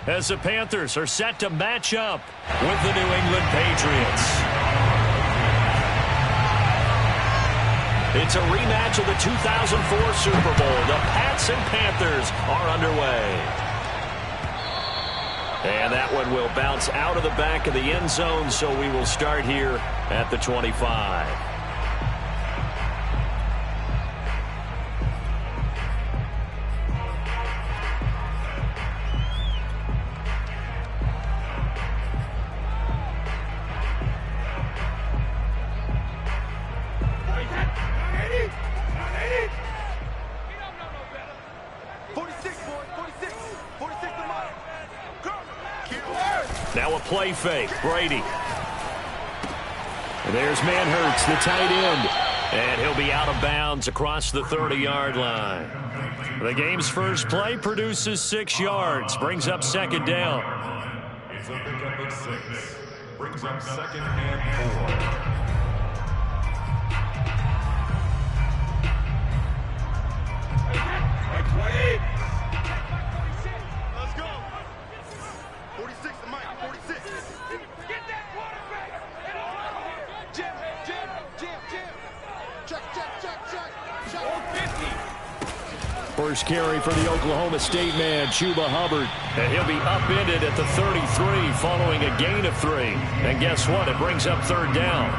as the Panthers are set to match up with the New England Patriots. It's a rematch of the 2004 Super Bowl. The Pats and Panthers are underway. And that one will bounce out of the back of the end zone, so we will start here at the 25. Now a play fake. Brady. There's Manhurts, the tight end. And he'll be out of bounds across the 30-yard line. The game's first play produces 6 yards. Brings up second down. It's a pickup of 6. Brings up second and 4. First carry for the Oklahoma State man, Chuba Hubbard. And he'll be upended at the 33 following a gain of 3. And guess what? It brings up third down.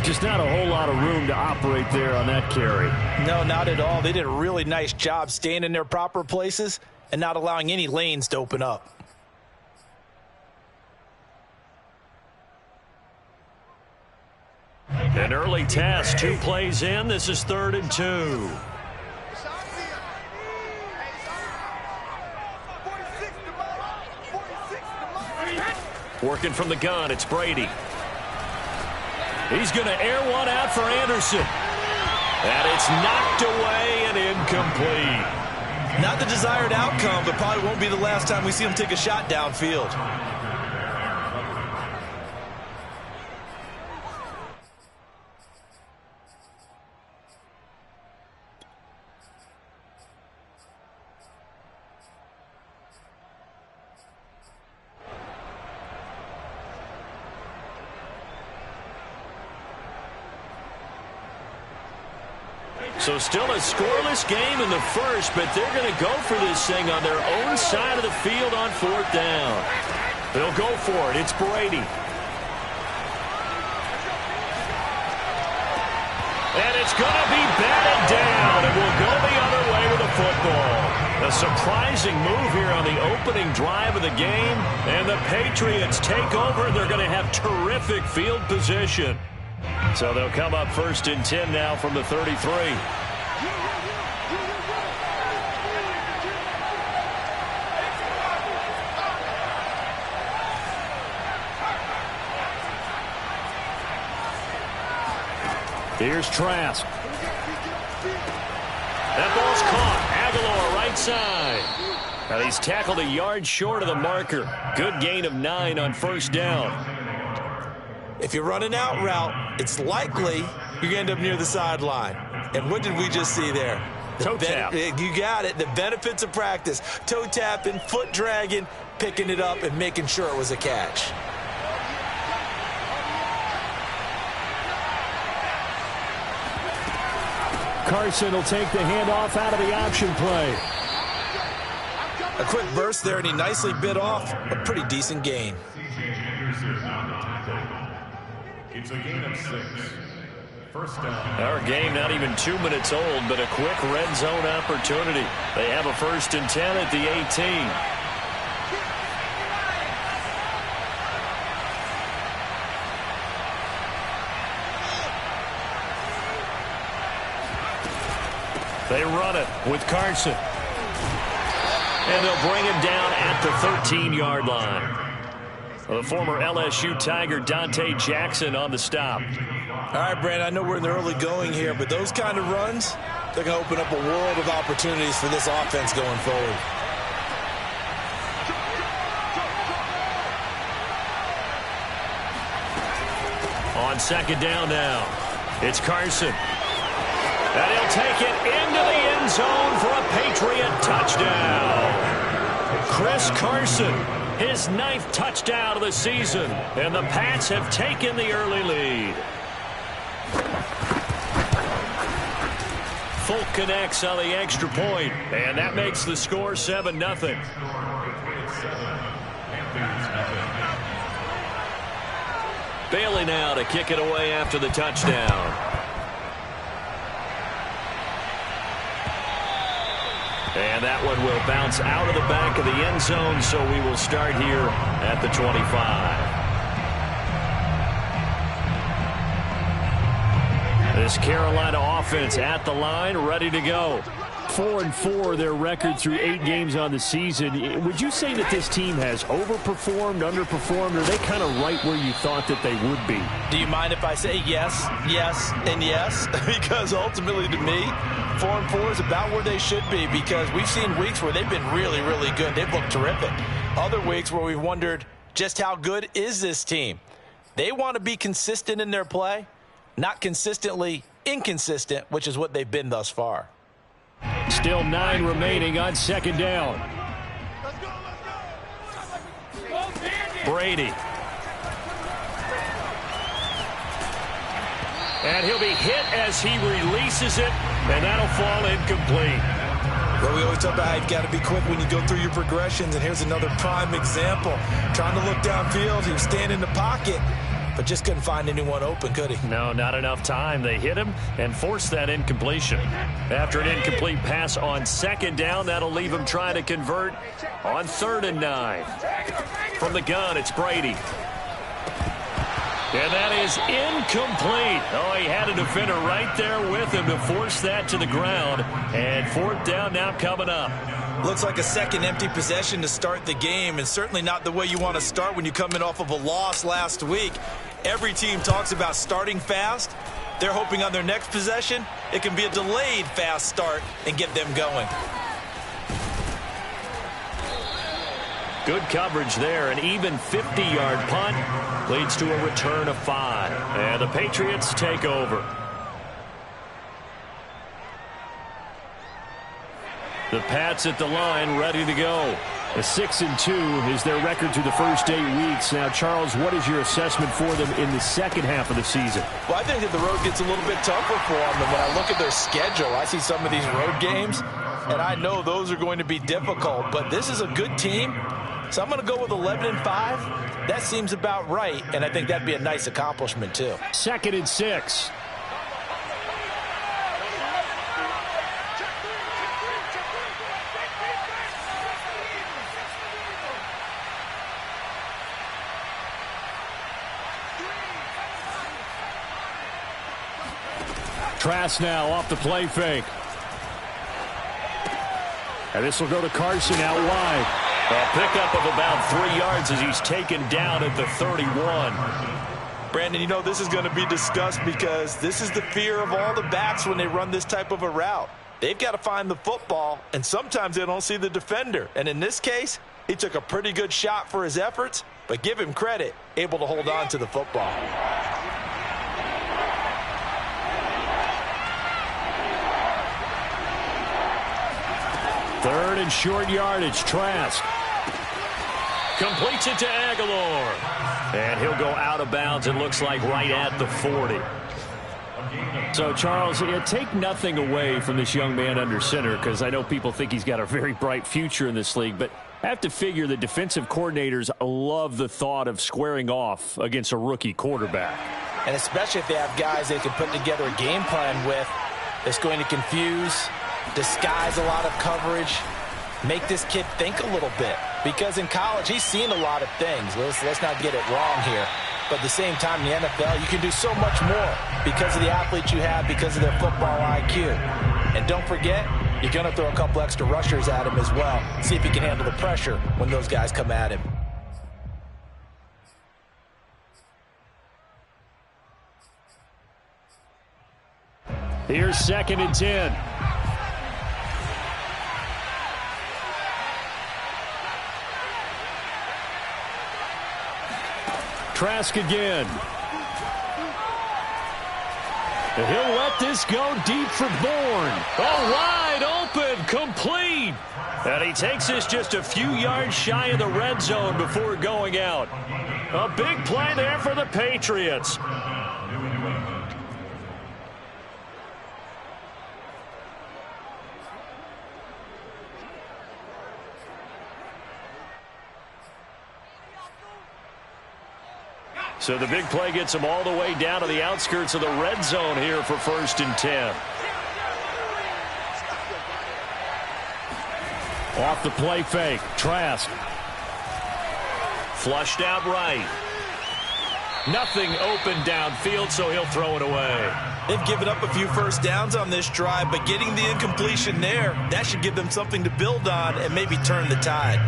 Just not a whole lot of room to operate there on that carry. No, not at all. They did a really nice job staying in their proper places and not allowing any lanes to open up. An early test, 2 plays in. This is 3rd and 2. Working from the gun, it's Brady. He's going to air one out for Anderson. And it's knocked away and incomplete. Not the desired outcome, but probably won't be the last time we see him take a shot downfield. So still a scoreless game in the first, but they're going to go for this thing on their own side of the field on 4th down. They'll go for it. It's Brady. And it's going to be batted down, and we'll go the other way with the football. A surprising move here on the opening drive of the game, and the Patriots take over, and they're going to have terrific field position. So they'll come up 1st and 10 now from the 33. Here's Trask. That ball's caught. Aguilar right side. Now he's tackled a yard short of the marker. Good gain of 9 on 1st down. If you're running out route, it's likely you're going to end up near the sideline. And what did we just see there? Toe tap. You got it. The benefits of practice. Toe tapping, foot dragging, picking it up, and making sure it was a catch. Carson will take the handoff out of the option play. A quick burst there, and he nicely bit off a pretty decent gain. It's a gain of 6. 1st down. Our game not even 2 minutes old, but a quick red zone opportunity. They have a 1st and 10 at the 18. They run it with Carson. And they'll bring him down at the 13-yard line. The former LSU Tiger Dante Jackson on the stop. All right, Brand, I know we're in the early going here, but those kind of runs, they're going to open up a world of opportunities for this offense going forward. On 2nd down now, it's Carson. And he'll take it into the end zone for a Patriot touchdown. Chris Carson. His 9th touchdown of the season. And the Pats have taken the early lead. Folk connects on the extra point, and that makes the score 7-0. Bailey now to kick it away after the touchdown. And that one will bounce out of the back of the end zone, so we will start here at the 25. This Carolina offense at the line, ready to go. 4-4 their record through 8 games on the season. Would you say that this team has overperformed, underperformed, or are they kind of right where you thought that they would be? Do you mind if I say yes, yes, and yes? Because ultimately to me, 4-4 is about where they should be, because we've seen weeks where they've been really, really good. They've looked terrific. Other weeks where we've wondered just how good is this team. They want to be consistent in their play, not consistently inconsistent, which is what they've been thus far. Still 9 remaining on 2nd down. Brady. And he'll be hit as he releases it, and that'll fall incomplete. Well, we always talk about how you've got to be quick when you go through your progressions, and here's another prime example. Trying to look downfield, he was standing in the pocket, but just couldn't find anyone open, could he? No, not enough time. They hit him and forced that incompletion. After an incomplete pass on 2nd down, that'll leave him trying to convert on 3rd and 9. From the gun, it's Brady. And that is incomplete. Oh, he had a defender right there with him to force that to the ground. And 4th down now coming up. Looks like a second empty possession to start the game, and certainly not the way you want to start when you're coming off of a loss last week. Every team talks about starting fast. They're hoping on their next possession, it can be a delayed fast start and get them going. Good coverage there. An even 50-yard punt leads to a return of 5. And the Patriots take over. The Pats at the line, ready to go. A 6-2 is their record through the first 8 weeks. Now, Charles, what is your assessment for them in the second half of the season? Well, I think that the road gets a little bit tougher for them. And when I look at their schedule, I see some of these road games, and I know those are going to be difficult. But this is a good team, so I'm going to go with 11-5. That seems about right, and I think that'd be a nice accomplishment, too. 2nd and 6. Trask now off the play fake. And this will go to Carson out wide. A pickup of about 3 yards as he's taken down at the 31. Brandon, you know, this is going to be discussed because this is the fear of all the backs when they run this type of a route. They've got to find the football, and sometimes they don't see the defender. And in this case, he took a pretty good shot for his efforts, but give him credit, able to hold on to the football. Third and short yardage, Trask. Completes it to Aguilar. And he'll go out of bounds, it looks like, right at the 40. So, Charles, take nothing away from this young man under center, because I know people think he's got a very bright future in this league, but I have to figure the defensive coordinators love the thought of squaring off against a rookie quarterback. And especially if they have guys they can put together a game plan with that's going to confuse, disguise a lot of coverage, make this kid think a little bit. Because in college, he's seen a lot of things. Let's not get it wrong here. But at the same time, in the NFL, you can do so much more because of the athletes you have, because of their football IQ. And don't forget, you're going to throw a couple extra rushers at him as well. See if he can handle the pressure when those guys come at him. Here's 2nd and 10. Trask again. And he'll let this go deep for Bourne. Oh, wide open, complete. And he takes this just a few yards shy of the red zone before going out. A big play there for the Patriots. So the big play gets him all the way down to the outskirts of the red zone here for 1st and 10. Off the play fake. Trask. Flushed out right. Nothing open downfield, so he'll throw it away. They've given up a few first downs on this drive, but getting the incompletion there, that should give them something to build on and maybe turn the tide.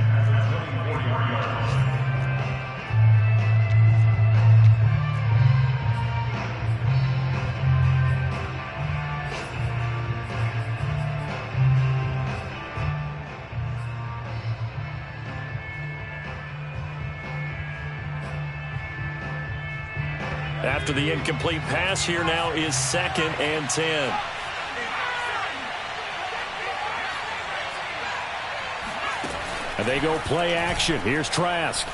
After the incomplete pass, here now is 2nd and 10. And they go play action. Here's Trask.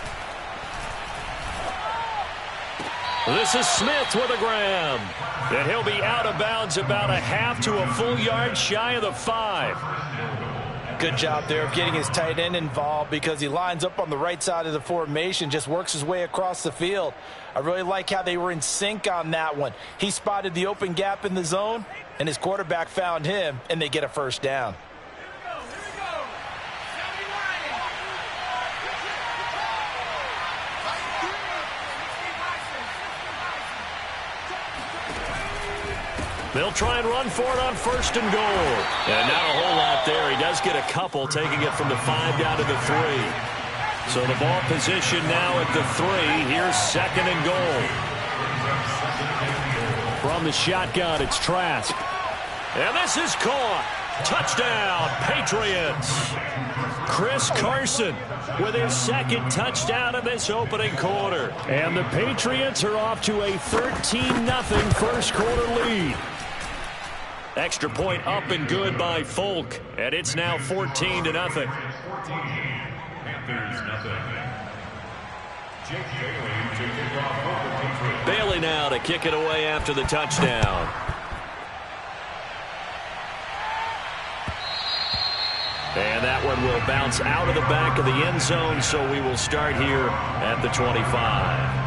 This is Smith with a grab. And he'll be out of bounds about a half to a full yard shy of the 5. Good job there of getting his tight end involved because he lines up on the right side of the formation, just works his way across the field. I really like how they were in sync on that one. He spotted the open gap in the zone, and his quarterback found him, and they get a first down. They'll try and run for it on 1st and goal. And not a whole lot there. He does get a couple, taking it from the 5 down to the 3. So the ball position now at the 3. Here's 2nd and goal. From the shotgun, it's Trask. And this is caught. Touchdown, Patriots. Chris Carson with his 2nd touchdown of this opening quarter. And the Patriots are off to a 13-0 first quarter lead. Extra point up and good by Folk. And it's now 14-0. Panthers nothing. Jake Bailey to kick off for the Patriots. Bailey now to kick it away after the touchdown. And that one will bounce out of the back of the end zone, so we will start here at the 25.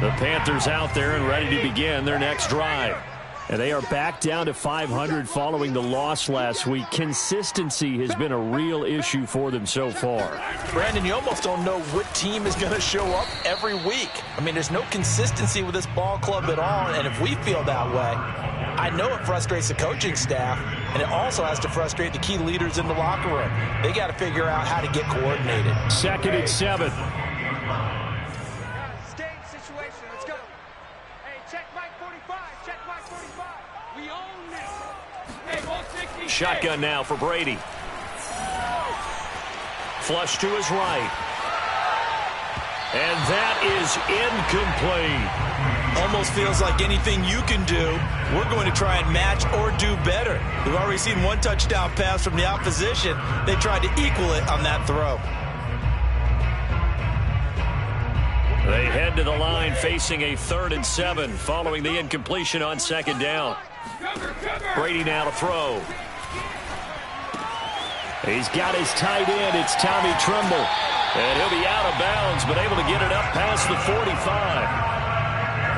The Panthers out there and ready to begin their next drive. And they are back down to 500 following the loss last week. Consistency has been a real issue for them so far. Brandon, you almost don't know what team is going to show up every week. I mean, there's no consistency with this ball club at all, and if we feel that way, I know it frustrates the coaching staff, and it also has to frustrate the key leaders in the locker room. They got to figure out how to get coordinated. 2nd and 7. Shotgun now for Brady. Flush to his right. And that is incomplete. Almost feels like anything you can do, we're going to try and match or do better. We've already seen one touchdown pass from the opposition. They tried to equal it on that throw. They head to the line facing a 3rd and 7 following the incompletion on 2nd down. Brady now to throw. He's got his tight end. It's Tommy Tremble. And he'll be out of bounds, but able to get it up past the 45.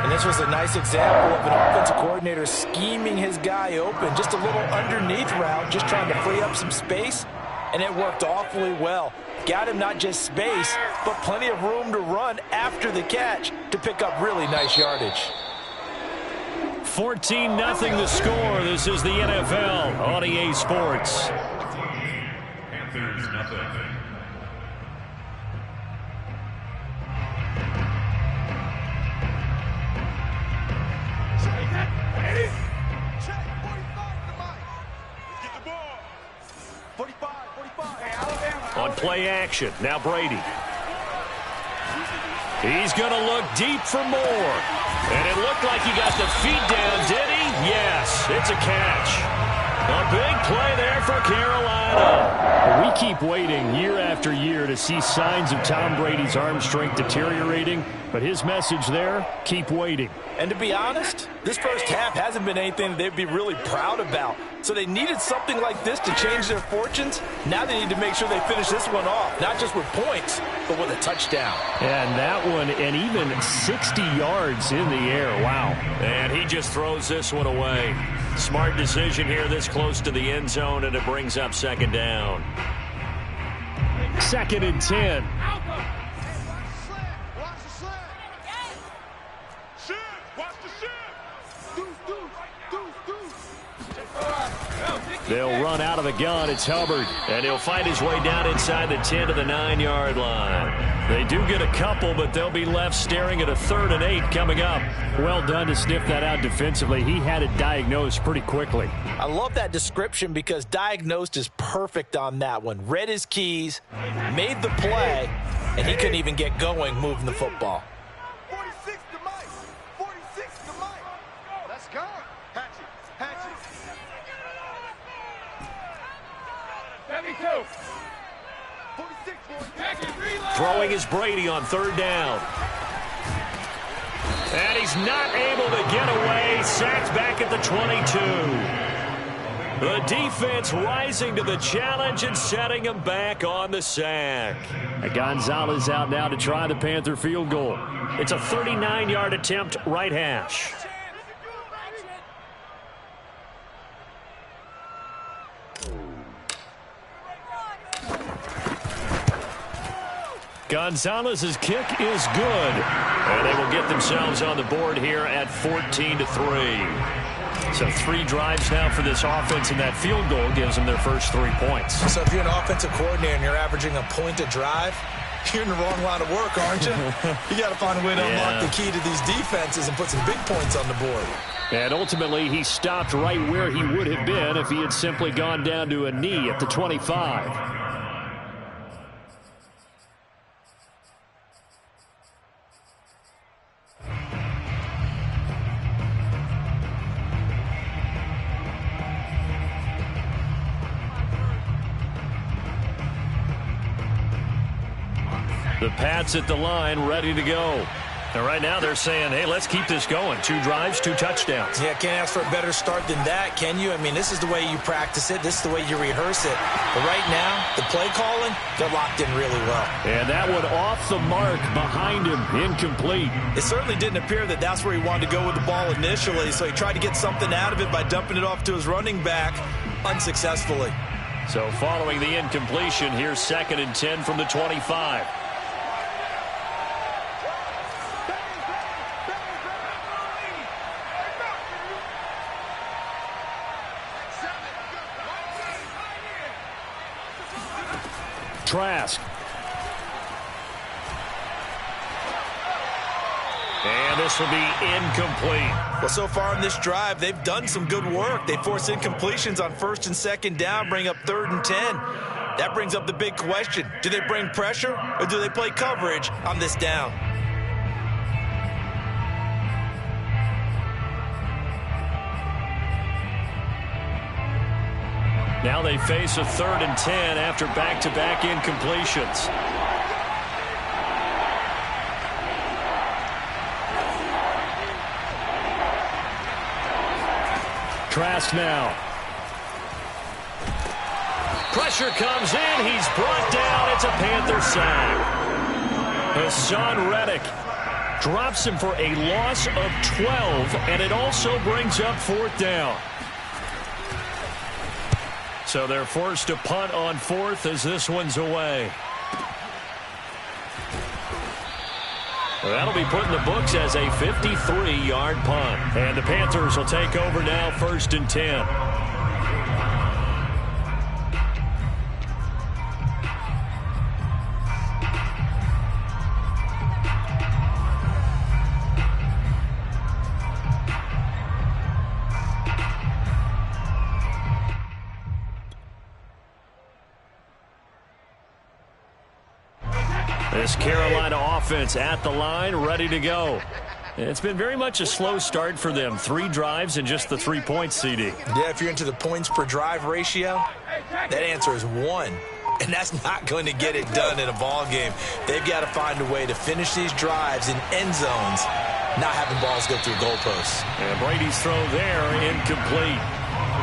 And this was a nice example of an offensive coordinator scheming his guy open. Just a little underneath route, just trying to free up some space. And it worked awfully well. Got him not just space, but plenty of room to run after the catch to pick up really nice yardage. 14-0 the score. This is the NFL on EA Sports. Panthers nothing. On play action, now Brady. He's going to look deep for more. And it looked like he got the feet down, did he? Yes, it's a catch. A big play there for Carolina. We keep waiting year after year to see signs of Tom Brady's arm strength deteriorating, but his message there, keep waiting. And to be honest, this first half hasn't been anything they'd be really proud about. So they needed something like this to change their fortunes. Now they need to make sure they finish this one off, not just with points, but with a touchdown. And that one, and even 60 yards in the air. Wow. And he just throws this one away. Smart decision here this close to the end zone, and it brings up second down. 2nd and 10. They'll run out of the gun. It's Hubbard. And he'll fight his way down inside the 10 to the 9-yard line. They do get a couple, but they'll be left staring at a 3rd and 8 coming up. Well done to sniff that out defensively. He had it diagnosed pretty quickly. I love that description because diagnosed is perfect on that one. Read his keys, made the play, and he couldn't even get going moving the football. 46 to Mike. 46 to Mike. Let's go. Hatchet. Hatchet. 72. 46, boys. Throwing is Brady on 3rd down. And he's not able to get away. Sacked back at the 22. The defense rising to the challenge and setting him back on the sack. Gonzalez out now to try the Panther field goal. It's a 39-yard attempt, right hash. Gonzalez's kick is good. And they will get themselves on the board here at 14-3. So 3 drives now for this offense, and that field goal gives them their first 3 points. So if you're an offensive coordinator and you're averaging a point a drive, you're in the wrong line of work, aren't you? You got to find a way to unlock the key to these defenses and put some big points on the board. And ultimately, he stopped right where he would have been if he had simply gone down to a knee at the 25. The Pats at the line, ready to go. And right now they're saying, hey, let's keep this going. 2 drives, 2 touchdowns. Yeah, can't ask for a better start than that, can you? I mean, this is the way you practice it. This is the way you rehearse it. But right now, the play calling, they're locked in really well. And that one off the mark behind him, incomplete. It certainly didn't appear that that's where he wanted to go with the ball initially, so he tried to get something out of it by dumping it off to his running back unsuccessfully. So following the incompletion, here's 2nd and 10 from the 25. Trask. And this will be incomplete. Well, so far in this drive, they've done some good work. They force incompletions on 1st and 2nd down, bring up 3rd and 10. That brings up the big question. Do they bring pressure or do they play coverage on this down? Now they face a 3rd and 10 after back-to-back incompletions. Trask now. Pressure comes in. He's brought down. It's a Panther sack. Hassan Reddick drops him for a loss of 12, and it also brings up 4th down. So they're forced to punt on 4th as this one's away. Well, that'll be put in the books as a 53-yard punt. And the Panthers will take over now, 1st and 10. This Carolina offense at the line, ready to go. It's been very much a slow start for them. 3 drives and just the 3 points, CD. Yeah, if you're into the points per drive ratio, that answer is 1. And that's not going to get it done in a ball game. They've got to find a way to finish these drives in end zones, not having balls go through goalposts. And Brady's throw there, incomplete.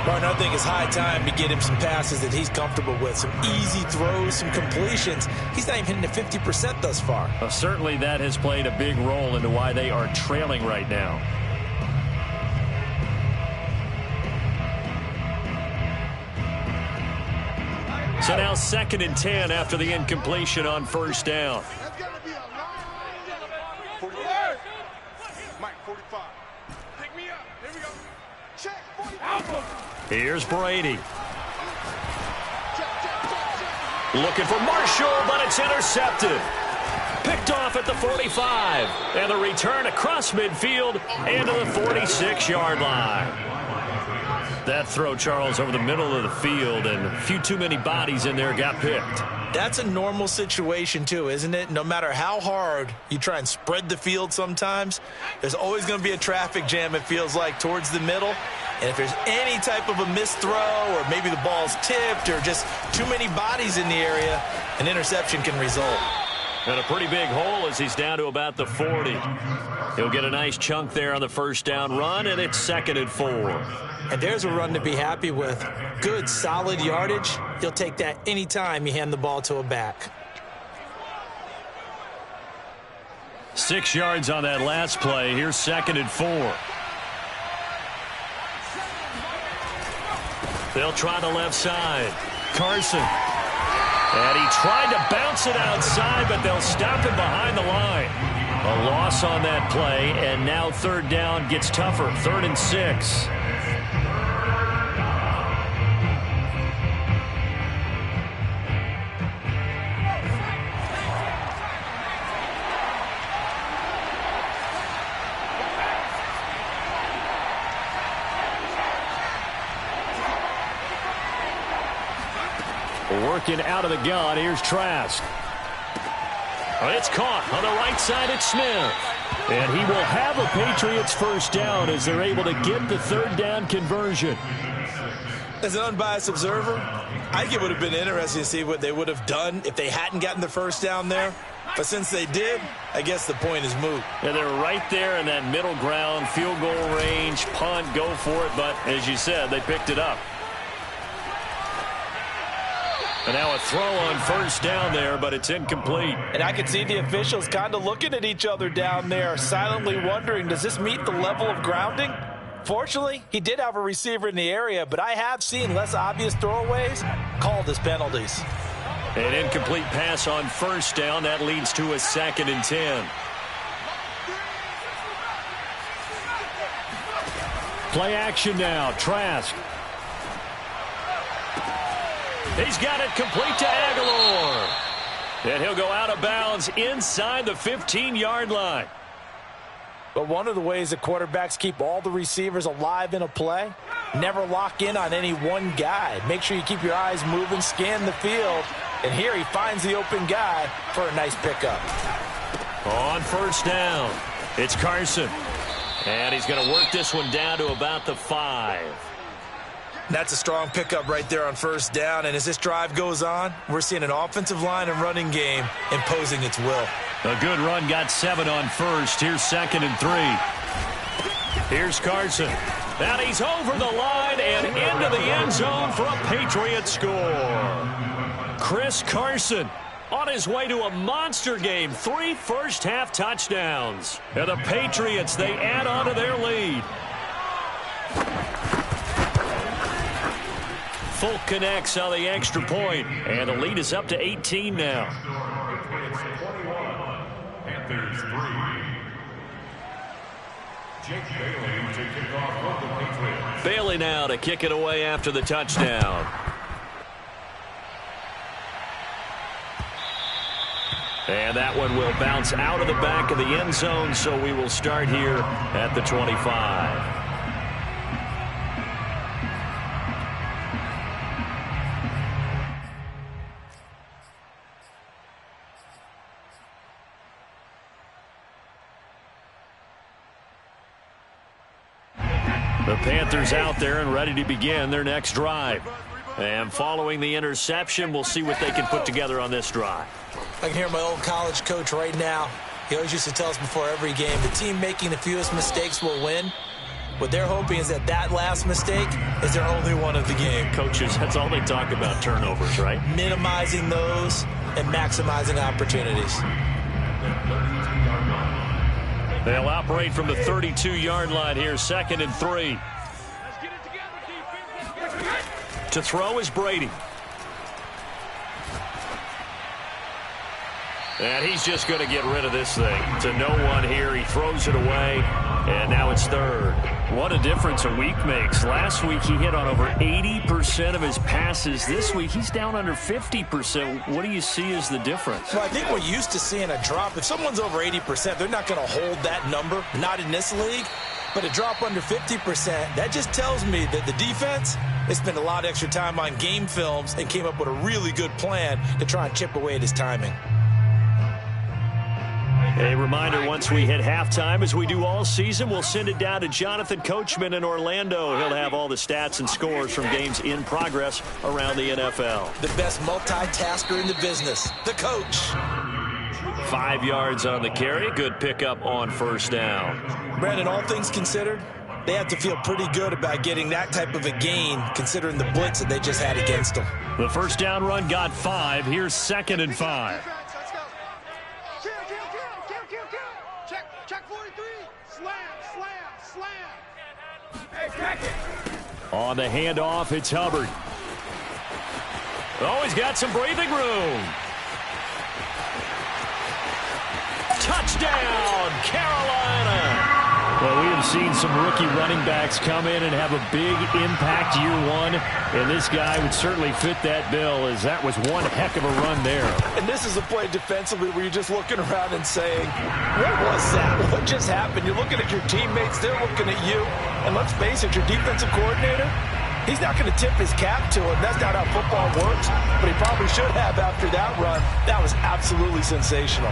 Martin, I think it's high time to get him some passes that he's comfortable with. Some easy throws, some completions. He's not even hitting the 50% thus far. Well, certainly that has played a big role into why they are trailing right now. So now 2nd and 10 after the incompletion on first down. That's gonna be a line. 45. Mike, 45. Pick me up. Here we go. Check. 45. Here's Brady. Check. Looking for Marshall, but it's intercepted. Picked off at the 45. And the return across midfield and to the 46-yard line. That throw, Charles, over the middle of the field, and a few too many bodies in there got picked. That's a normal situation, too, isn't it? No matter how hard you try and spread the field sometimes, there's always going to be a traffic jam, it feels like, towards the middle. And if there's any type of a missed throw or maybe the ball's tipped or just too many bodies in the area, an interception can result. And a pretty big hole as he's down to about the 40. He'll get a nice chunk there on the first down run, and it's 2nd and 4. And there's a run to be happy with. Good, solid yardage. You'll take that anytime you hand the ball to a back. 6 yards on that last play. Here's 2nd and 4. They'll try the left side. Carson. And he tried to bounce it outside, but they'll stop him behind the line. A loss on that play, and now 3rd down gets tougher. 3rd and 6. Working out of the gun. Here's Trask. It's caught on the right side. It's Smith. And he will have a Patriots first down as they're able to get the 3rd down conversion. As an unbiased observer, I think it would have been interesting to see what they would have done if they hadn't gotten the first down there. But since they did, I guess the point is moot. And they're right there in that middle ground, field goal range, punt, go for it. But as you said, they picked it up. And now a throw on first down there, but it's incomplete. And I can see the officials kind of looking at each other down there, silently wondering, does this meet the level of grounding? Fortunately, he did have a receiver in the area, but I have seen less obvious throwaways called as penalties. An incomplete pass on first down. That leads to a 2nd and 10. Play action now. Trask. He's got it complete to Aguilar. And he'll go out of bounds inside the 15-yard line. But one of the ways that quarterbacks keep all the receivers alive in a play, never lock in on any one guy. Make sure you keep your eyes moving, scan the field. And here he finds the open guy for a nice pickup. On first down, it's Carson. And he's going to work this one down to about the 5. That's a strong pickup right there on first down. And as this drive goes on, we're seeing an offensive line and running game imposing its will. A good run, got 7 on first. Here's 2nd and 3. Here's Carson. And he's over the line and into the end zone for a Patriots score. Chris Carson on his way to a monster game. 3 first-half touchdowns. And the Patriots, they add on to their lead. Folk connects on the extra point, and the lead is up to 18 now. Panthers 3. Jake Bailey to kick off for the Patriots. Bailey now to kick it away after the touchdown. And that one will bounce out of the back of the end zone, so we will start here at the 25. The Panthers out there and ready to begin their next drive. And following the interception, we'll see what they can put together on this drive. I can hear my old college coach right now. He always used to tell us before every game, the team making the fewest mistakes will win. What they're hoping is that last mistake is their only one of the game. Coaches, that's all they talk about, turnovers, right? Minimizing those and maximizing opportunities. They'll operate from the 32-yard line here, 2nd and 3. To throw is Brady. And he's just going to get rid of this thing. To no one here. He throws it away. And now it's 3rd. What a difference a week makes. Last week he hit on over 80% of his passes. This week he's down under 50%. What do you see as the difference? Well, I think we're used to seeing a drop. If someone's over 80%, they're not going to hold that number. Not in this league. But a drop under 50%, that just tells me that the defense has spent a lot of extra time on game films and came up with a really good plan to try and chip away at his timing. A reminder, once we hit halftime, as we do all season, we'll send it down to Jonathan Coachman in Orlando. He'll have all the stats and scores from games in progress around the NFL. The best multitasker in the business, the coach. 5 yards on the carry. Good pickup on 1st down. Brandon, all things considered, they have to feel pretty good about getting that type of a gain, considering the blitz that they just had against them. The 1st down run got 5. Here's 2nd and 5. Check 43. Slam. Hey, crack it. On the handoff, it's Hubbard. Oh, he's got some breathing room. Touchdown, Carolina. Well, we have seen some rookie running backs come in and have a big impact year one, and this guy would certainly fit that bill, as that was one heck of a run there. And this is a play defensively where you're just looking around and saying, what was that? What just happened? You're looking at your teammates, they're looking at you, and let's face it, your defensive coordinator, he's not going to tip his cap to him. That's not how football works, but he probably should have after that run. That was absolutely sensational.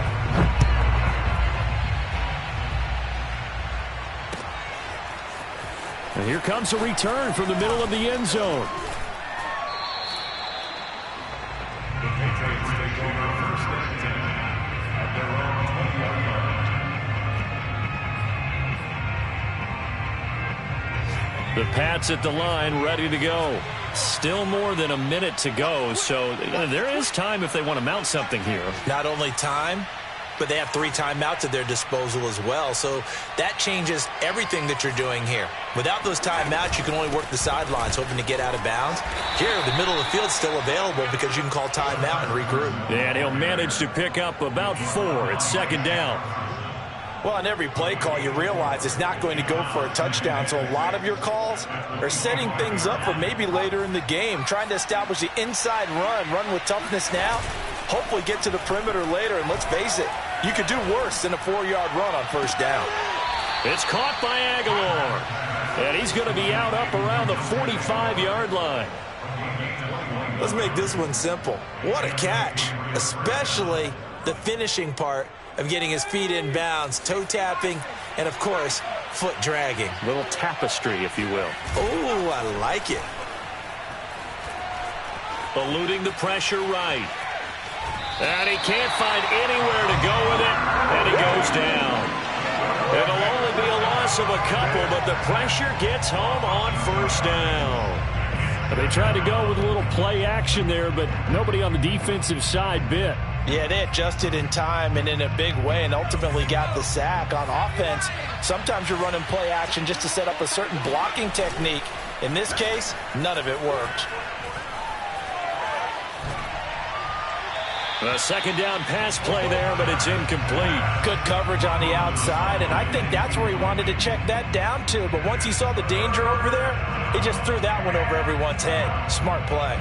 And here comes a return from the middle of the end zone. The Patriots take over 1st and 10 at their own 20-yard line. The Pats at the line, ready to go. Still more than a minute to go, so there is time if they want to mount something here. Not only time, but they have 3 timeouts at their disposal as well. So that changes everything that you're doing here. Without those timeouts, you can only work the sidelines, hoping to get out of bounds. Here, the middle of the field's still available because you can call timeout and regroup. And he'll manage to pick up about 4. It's 2nd down. Well, on every play call, you realize it's not going to go for a touchdown. So a lot of your calls are setting things up for maybe later in the game, trying to establish the inside run with toughness now, hopefully get to the perimeter later. And let's face it, you could do worse than a 4-yard run on 1st down. It's caught by Aguilar, and he's going to be out up around the 45-yard line. Let's make this one simple. What a catch, especially the finishing part of getting his feet in bounds, toe tapping, and of course, foot dragging. Little tapestry, if you will. Oh, I like it. Eluding the pressure right. And he can't find anywhere to go with it, and he goes down. It'll only be a loss of a couple, but the pressure gets home on 1st down. They tried to go with a little play action there, but nobody on the defensive side bit. Yeah, they adjusted in time and in a big way and ultimately got the sack. On offense, sometimes you're running play action just to set up a certain blocking technique. In this case, none of it worked. A 2nd down pass play there, but it's incomplete. Good coverage on the outside, and I think that's where he wanted to check that down to. But once he saw the danger over there, he just threw that one over everyone's head. Smart play.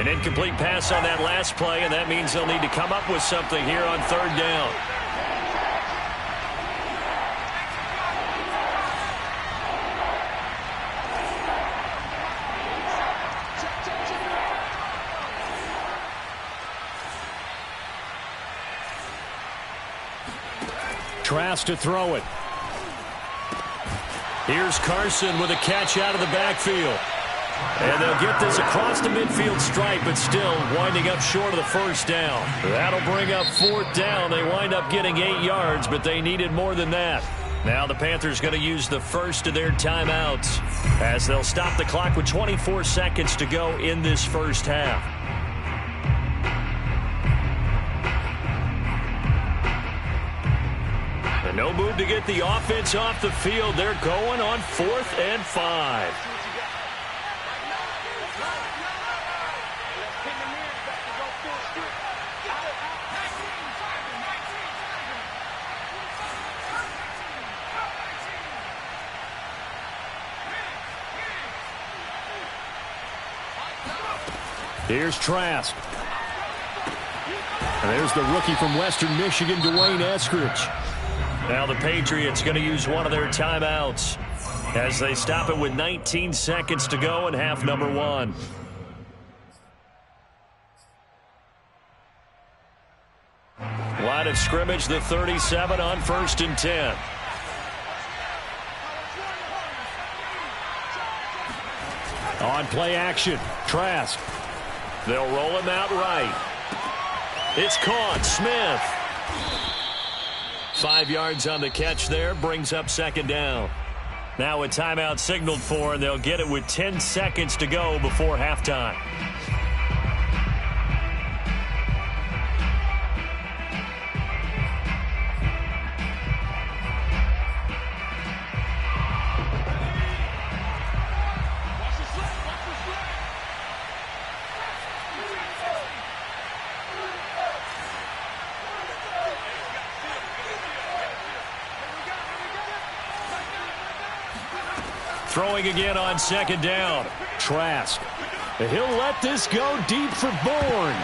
An incomplete pass on that last play, and that means they'll need to come up with something here on 3rd down. Trask to throw it. Here's Carson with a catch out of the backfield. And they'll get this across the midfield stripe, but still winding up short of the first down. That'll bring up 4th down. They wind up getting 8 yards, but they needed more than that. Now the Panthers going to use the first of their timeouts as they'll stop the clock with 24 seconds to go in this first half. And no move to get the offense off the field. They're going on 4th and 5. Here's Trask. And there's the rookie from Western Michigan, Dwayne Eskridge. Now the Patriots going to use one of their timeouts as they stop it with 19 seconds to go in half number 1. Line of scrimmage, the 37 on 1st and 10. On play action, Trask. They'll roll him out right. It's caught. Smith. 5 yards on the catch there. Brings up 2nd down. Now a timeout signaled for, and they'll get it with 10 seconds to go before halftime. Throwing again on 2nd down. Trask. He'll let this go deep for Bourne.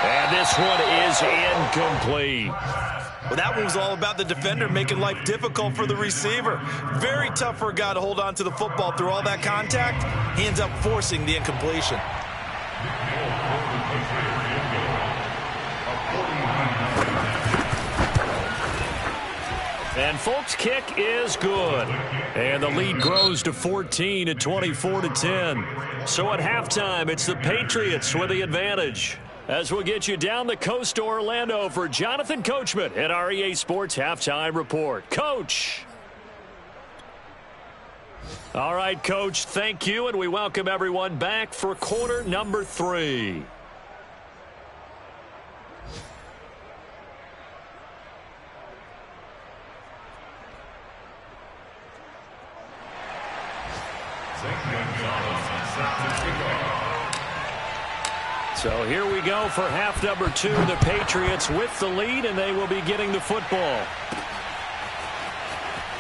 And this one is incomplete. Well, that one was all about the defender making life difficult for the receiver. Very tough for a guy to hold on to the football through all that contact. He ends up forcing the incompletion. And Folk's kick is good. And the lead grows to 14 at 24-10. So at halftime, it's the Patriots with the advantage. As we'll get you down the coast to Orlando for Jonathan Coachman at our EA Sports Halftime Report. Coach. All right, Coach, thank you, and we welcome everyone back for quarter number 3. So here we go for half number 2. The Patriots with the lead, and they will be getting the football.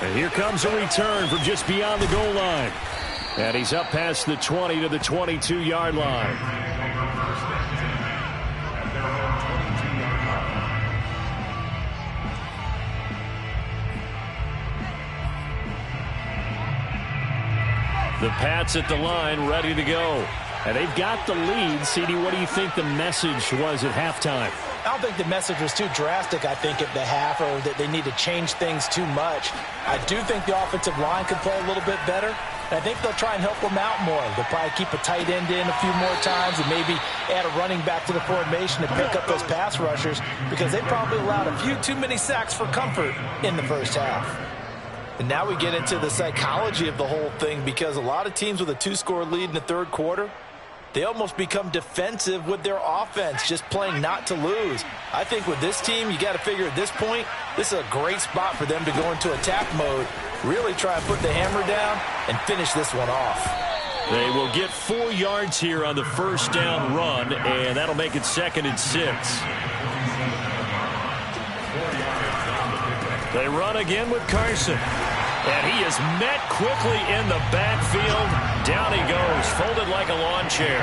And here comes a return from just beyond the goal line. And he's up past the 20 to the 22-yard line. The Pats at the line, ready to go. And they've got the lead. CD, what do you think the message was at halftime? I don't think the message was too drastic, I think, at the half, or that they need to change things too much. I do think the offensive line could play a little bit better. And I think they'll try and help them out more. They'll probably keep a tight end in a few more times and maybe add a running back to the formation to pick up those pass rushers, because they probably allowed a few too many sacks for comfort in the first half. And now we get into the psychology of the whole thing, because a lot of teams with a 2-score lead in the third quarter, they almost become defensive with their offense, just playing not to lose. I think with this team, you got to figure at this point, this is a great spot for them to go into attack mode, really try and put the hammer down and finish this one off. They will get 4 yards here on the first down run, and that'll make it 2nd and 6. They run again with Carson. And he is met quickly in the backfield. Down he goes, folded like a lawn chair.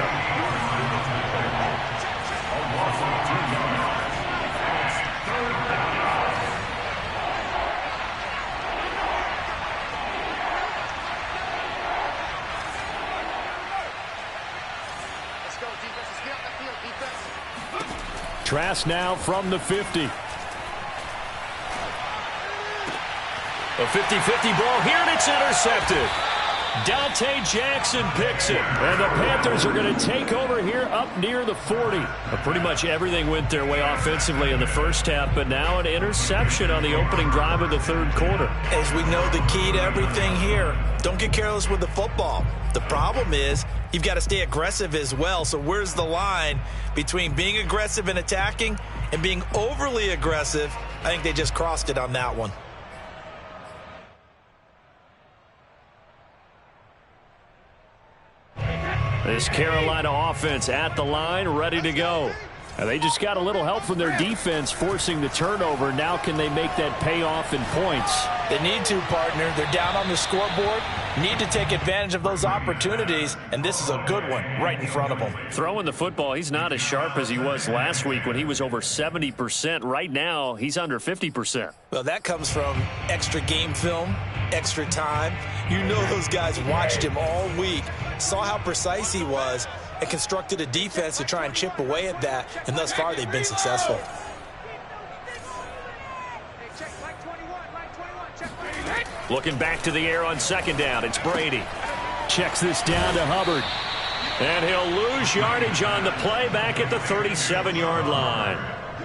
Let's go, defense. Let's get out that field, defense. Trask now from the 50. A 50-50 ball here, and it's intercepted. Dante Jackson picks it, and the Panthers are going to take over here up near the 40. Pretty much everything went their way offensively in the first half, but now an interception on the opening drive of the third quarter. As we know, the key to everything here, don't get careless with the football. The problem is you've got to stay aggressive as well. So where's the line between being aggressive and attacking and being overly aggressive? I think they just crossed it on that one. This Carolina offense at the line, ready to go. And they just got a little help from their defense forcing the turnover. Now can they make that pay off in points? They need to, partner. They're down on the scoreboard. Need to take advantage of those opportunities, and this is a good one right in front of them. Throwing the football, he's not as sharp as he was last week when he was over 70%. Right now, he's under 50%. Well, that comes from extra game film, extra time. You know those guys watched him all week, saw how precise he was, and constructed a defense to try and chip away at that, and thus far they've been successful. Looking back to the air on second down, it's Brady. Checks this down to Hubbard. And he'll lose yardage on the play back at the 37-yard line.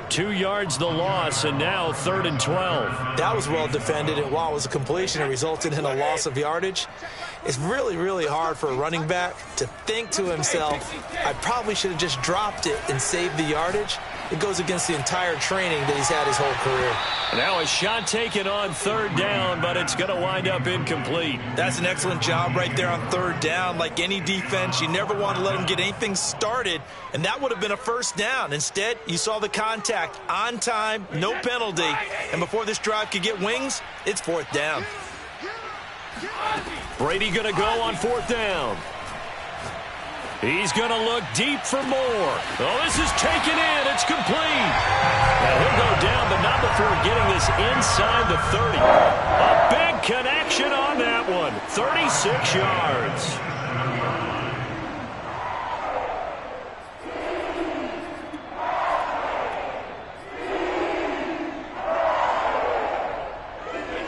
2 yards the loss, and now 3rd and 12. That was well defended, and while it was a completion, it resulted in a loss of yardage. It's really, really hard for a running back to think to himself, I probably should have just dropped it and saved the yardage. It goes against the entire training that he's had his whole career. Now a shot taken on 3rd down, but it's going to wind up incomplete. That's an excellent job right there on 3rd down. Like any defense, you never want to let them get anything started, and that would have been a 1st down. Instead, you saw the contact on time, no penalty, and before this drive could get wings, it's 4th down. Brady going to go on 4th down. He's going to look deep for more. Oh, this is taken in. It's complete. Now he'll go down, but not before getting this inside the 30. A big connection on that one. 36 yards.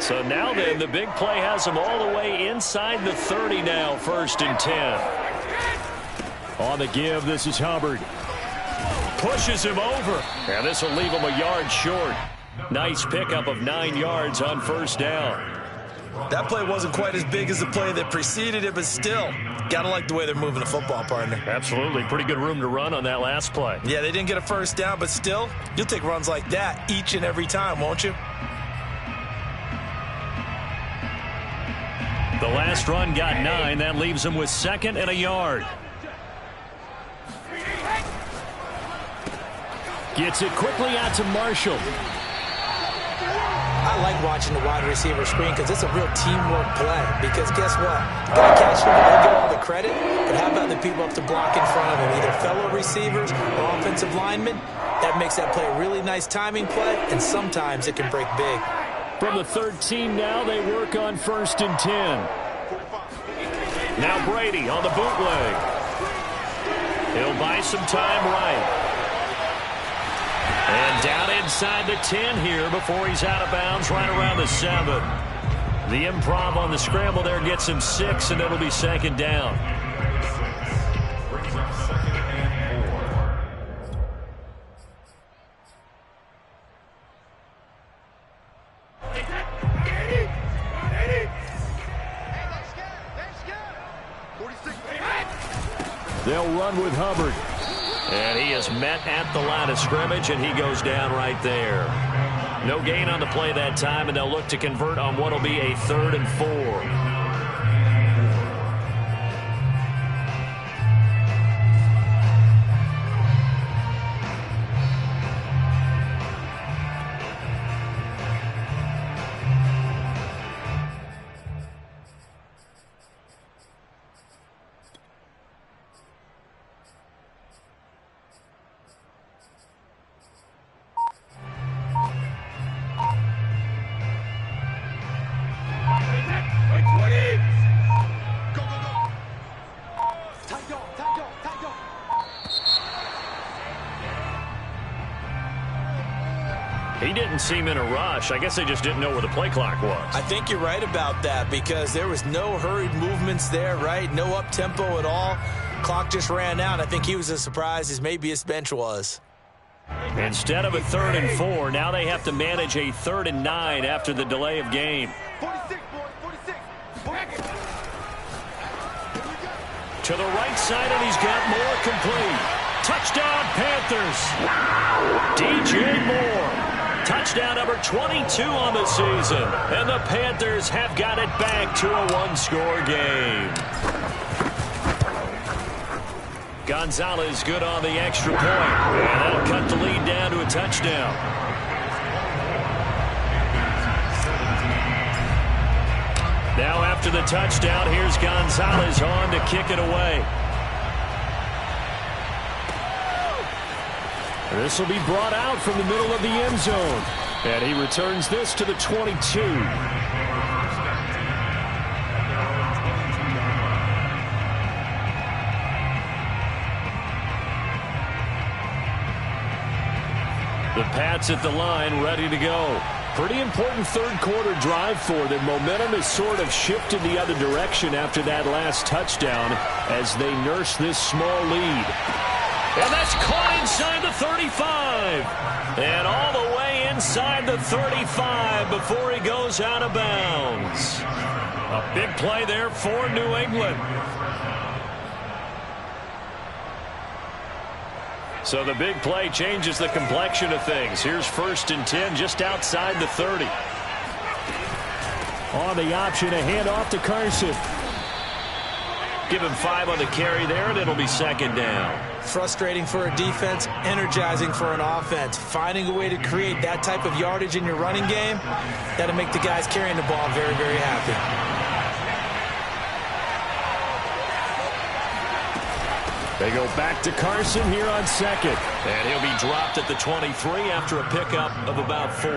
So now then, the big play has him all the way inside the 30 now, 1st and 10. On the give, this is Hubbard. Pushes him over. And this will leave him a yard short. Nice pickup of 9 yards on 1st down. That play wasn't quite as big as the play that preceded it, but still, got to like the way they're moving the football, partner. Absolutely. Pretty good room to run on that last play. Yeah, they didn't get a 1st down, but still, you'll take runs like that each and every time, won't you? The last run got 9. That leaves him with 2nd and a yard. Gets it quickly out to Marshall. I like watching the wide receiver screen because it's a real teamwork play. Because guess what? Got to catch him and get all the credit. But how about the people up to block in front of him? Either fellow receivers or offensive linemen. That makes that play a really nice timing play, and sometimes it can break big. From the 13 now, they work on 1st and 10. Now Brady on the bootleg. He'll buy some time right. And down inside the 10 here before he's out of bounds right around the 7. The improv on the scramble there gets him 6, and it'll be 2nd down. Brings up 2nd and 4. They'll run with Hubbard. And he is met at the line of scrimmage, and he goes down right there. No gain on the play that time, and they'll look to convert on what will be a 3rd and 4. didn't seem in a rush. I guess they just didn't know where the play clock was. I think you're right about that because there was no hurried movements there, right? No up-tempo at all. Clock just ran out. I think he was as surprised as maybe his bench was. Instead of a 3rd and 4, now they have to manage a 3rd and 9 after the delay of game. 46, boys, 46. To the right side, and he's got Moore complete. Touchdown, Panthers. DJ Moore. Touchdown number 22 on the season. And the Panthers have got it back to a one-score game. Gonzalez good on the extra point. And that'll cut the lead down to a touchdown. Now after the touchdown, here's Gonzalez on to kick it away. This will be brought out from the middle of the end zone. And he returns this to the 22. The Pats at the line, ready to go. Pretty important third-quarter drive for them. Momentum has sort of shifted the other direction after that last touchdown as they nurse this small lead. And that's caught inside the 35. And all the way inside the 35 before he goes out of bounds. A big play there for New England. So the big play changes the complexion of things. Here's 1st and 10 just outside the 30. On the option, a handoff to Carson. Give him 5 on the carry there, and it'll be 2nd down. Frustrating for a defense, energizing for an offense. Finding a way to create that type of yardage in your running game, that'll make the guys carrying the ball very, very happy. They go back to Carson here on 2nd. And he'll be dropped at the 23 after a pickup of about 4.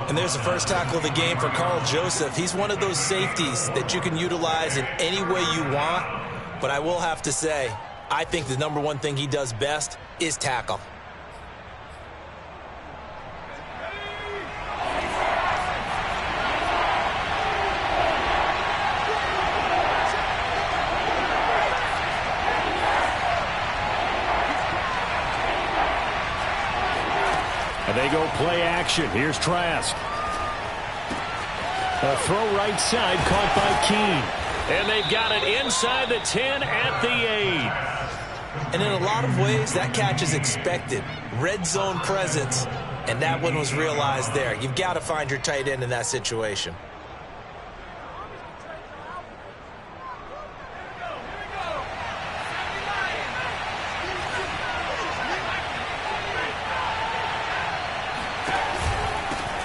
And there's the first tackle of the game for Carl Joseph. He's one of those safeties that you can utilize in any way you want. But I will have to say, I think the number one thing he does best is tackle. And they go play action. Here's Trask. A throw right side caught by Keene. And they've got it inside the 10 at the 8. And in a lot of ways, that catch is expected. Red zone presence, and that one was realized there. You've got to find your tight end in that situation.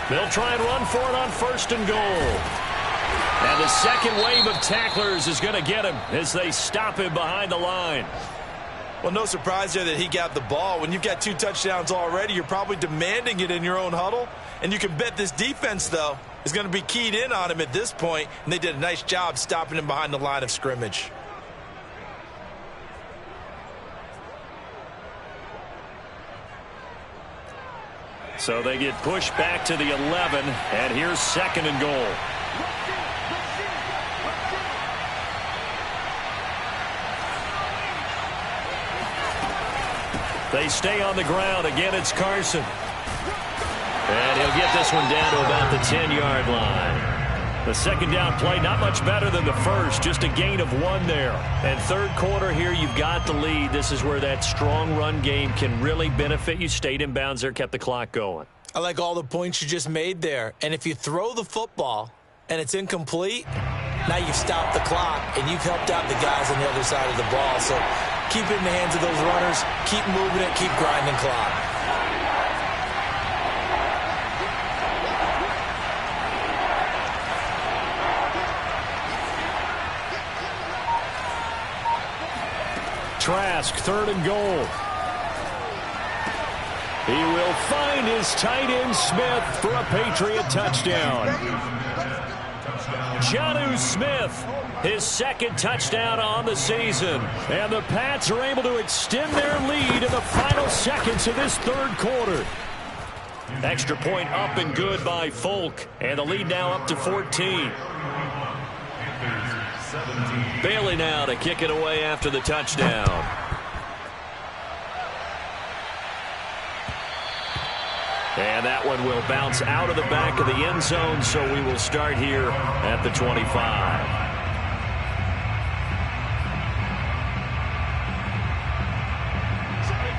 They'll try and run for it on 1st and goal. And the second wave of tacklers is going to get him as they stop him behind the line. Well, no surprise there that he got the ball. When you've got 2 touchdowns already, you're probably demanding it in your own huddle. And you can bet this defense, though, is going to be keyed in on him at this point. And they did a nice job stopping him behind the line of scrimmage. So they get pushed back to the 11, and here's 2nd and goal. They stay on the ground. Again, it's Carson. And he'll get this one down to about the 10-yard line. The 2nd down play, not much better than the first, just a gain of 1 there. And 3rd quarter here, you've got the lead. This is where that strong run game can really benefit you. Stayed in bounds there, kept the clock going. I like all the points you just made there. And if you throw the football and it's incomplete, now you've stopped the clock and you've helped out the guys on the other side of the ball. So keep it in the hands of those runners, keep moving it, keep grinding clock. Trask, 3rd and goal. He will find his tight end Smith for a Patriot touchdown. Jonnu Smith, his 2nd touchdown on the season. And the Pats are able to extend their lead in the final seconds of this 3rd quarter. Extra point up and good by Folk. And the lead now up to 14. Bailey now to kick it away after the touchdown. And that one will bounce out of the back of the end zone, so we will start here at the 25.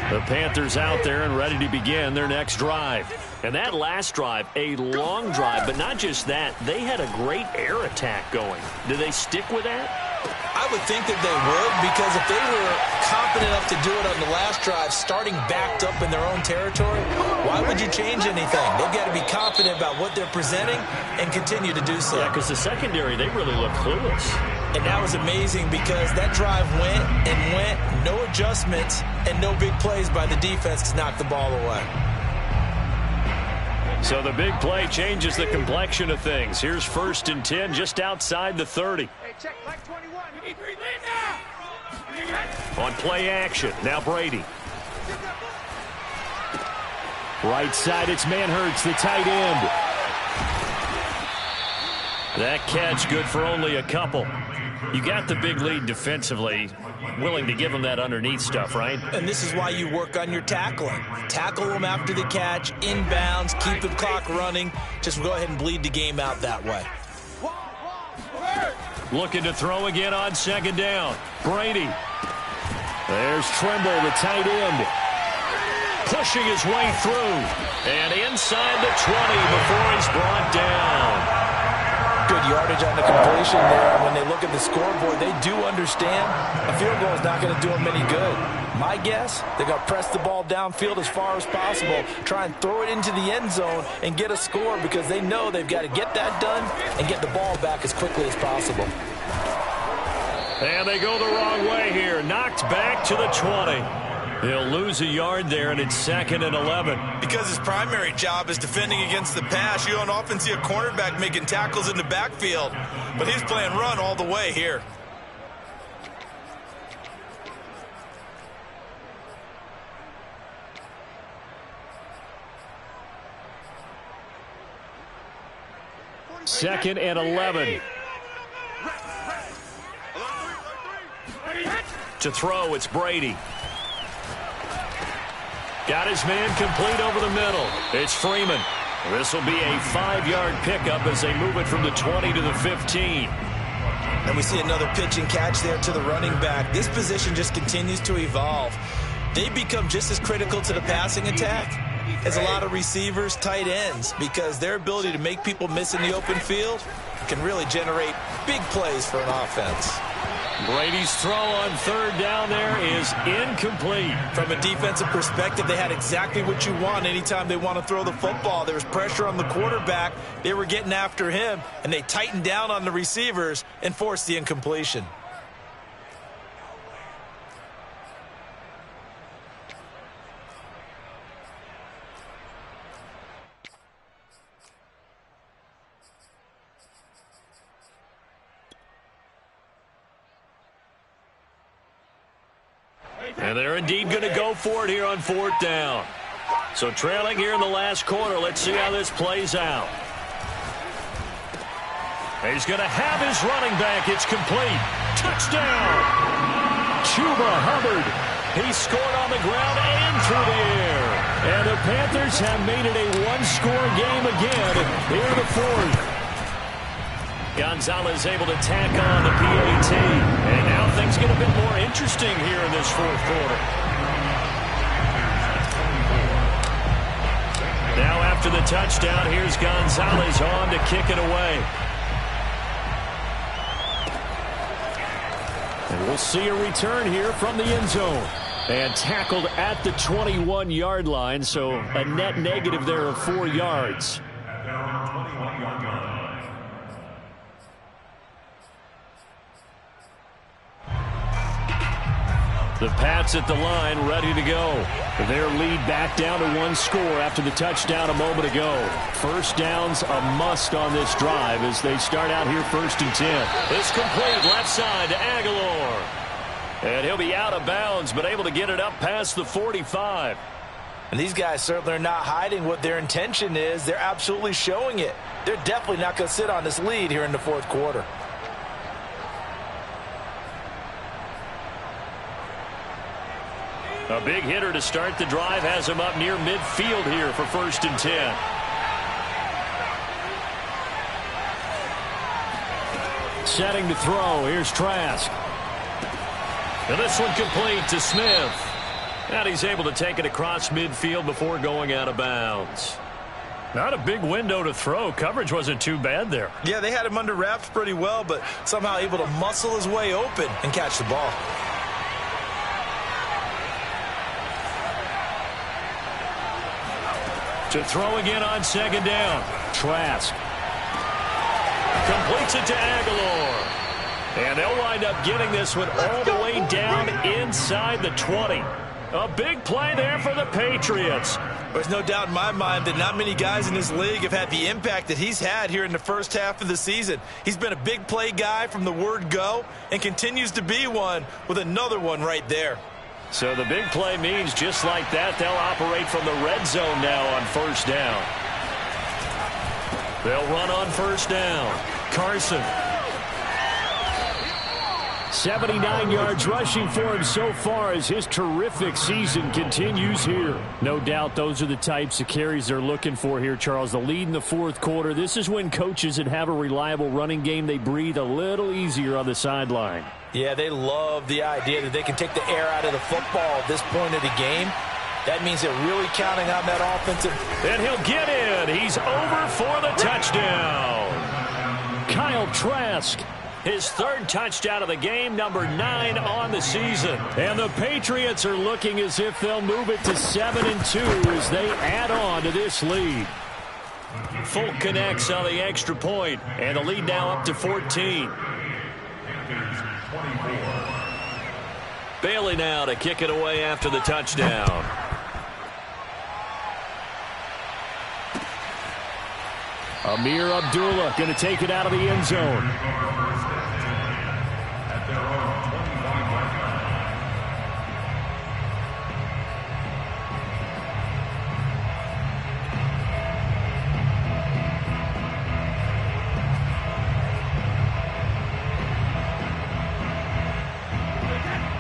The Panthers out there and ready to begin their next drive. And that last drive, a long drive, but not just that. They had a great air attack going. Do they stick with that? I would think that they would, because if they were confident enough to do it on the last drive, starting backed up in their own territory, why would you change anything? They've got to be confident about what they're presenting and continue to do so. Yeah, because the secondary, they really look clueless. And that was amazing because that drive went and went, no adjustments, and no big plays by the defense to knock the ball away. So the big play changes the complexion of things. Here's 1st and 10 just outside the 30. Hey, check, like 21. On play action, now Brady. Right side, it's Manhurts, the tight end. That catch good for only a couple. You got the big lead defensively, willing to give them that underneath stuff, right? And this is why you work on your tackling. Tackle them after the catch, inbounds, keep the clock running. Just go ahead and bleed the game out that way. Looking to throw again on 2nd down. Brady. There's Trimble, the tight end. Pushing his way through. And inside the 20 before he's brought down. Good yardage on the completion there. When they look at the scoreboard, they do understand a field goal is not going to do them any good. My guess, they're going to press the ball downfield as far as possible, try and throw it into the end zone and get a score, because they know they've got to get that done and get the ball back as quickly as possible. And they go the wrong way here. Knocked back to the 20. He'll lose a yard there, and it's 2nd and 11. Because his primary job is defending against the pass, you don't often see a cornerback making tackles in the backfield. But he's playing run all the way here. Second and 11. To throw, it's Brady. Got his man complete over the middle. It's Freeman. This will be a 5-yard pickup as they move it from the 20 to the 15. And we see another pitch and catch there to the running back. This position just continues to evolve. They become just as critical to the passing attack as a lot of receivers, tight ends, because their ability to make people miss in the open field can really generate big plays for an offense. Brady's throw on 3rd down there is incomplete. From a defensive perspective, they had exactly what you want anytime they want to throw the football. There was pressure on the quarterback. They were getting after him, and they tightened down on the receivers and forced the incompletion. And they're indeed going to go for it here on 4th down. So trailing here in the last quarter. Let's see how this plays out. He's going to have his running back. It's complete. Touchdown! Chuba Hubbard. He scored on the ground and through the air. And the Panthers have made it a one-score game again here in the 4th. Gonzalez able to tack on the PAT. And now things get a bit more interesting here in this 4th quarter. Now after the touchdown, here's Gonzalez on to kick it away. And we'll see a return here from the end zone. And tackled at the 21-yard line, so a net negative there of 4 yards. The Pats at the line, ready to go. Their lead back down to 1 score after the touchdown a moment ago. 1st down's a must on this drive as they start out here 1st and 10. This complete left side to Aguilar. And he'll be out of bounds, but able to get it up past the 45. And these guys certainly are not hiding what their intention is. They're absolutely showing it. They're definitely not going to sit on this lead here in the fourth quarter. A big hitter to start the drive has him up near midfield here for 1st and 10. Setting to throw. Here's Trask. And this one complete to Smith. And he's able to take it across midfield before going out of bounds. Not a big window to throw. Coverage wasn't too bad there. Yeah, they had him under wraps pretty well, but somehow able to muscle his way open and catch the ball. To throw again on 2nd down. Trask. Completes it to Aguilar. And they'll wind up getting this one all the way down inside the 20. A big play there for the Patriots. There's no doubt in my mind that not many guys in this league have had the impact that he's had here in the first half of the season. He's been a big play guy from the word go and continues to be one with another one right there. So the big play means just like that, they'll operate from the red zone now on 1st down. They'll run on 1st down. Carson. 79 yards rushing for him so far as his terrific season continues here. No doubt those are the types of carries they're looking for here, Charles. The lead in the fourth quarter. This is when coaches that have a reliable running game, they breathe a little easier on the sideline. Yeah, they love the idea that they can take the air out of the football at this point of the game. That means they're really counting on that offensive. And he'll get in. He's over for the touchdown. Kyle Trask. His 3rd touchdown of the game, number 9 on the season. And the Patriots are looking as if they'll move it to 7-2 as they add on to this lead. Folk connects on the extra point, and the lead now up to 14. Bailey now to kick it away after the touchdown. Amir Abdullah going to take it out of the end zone.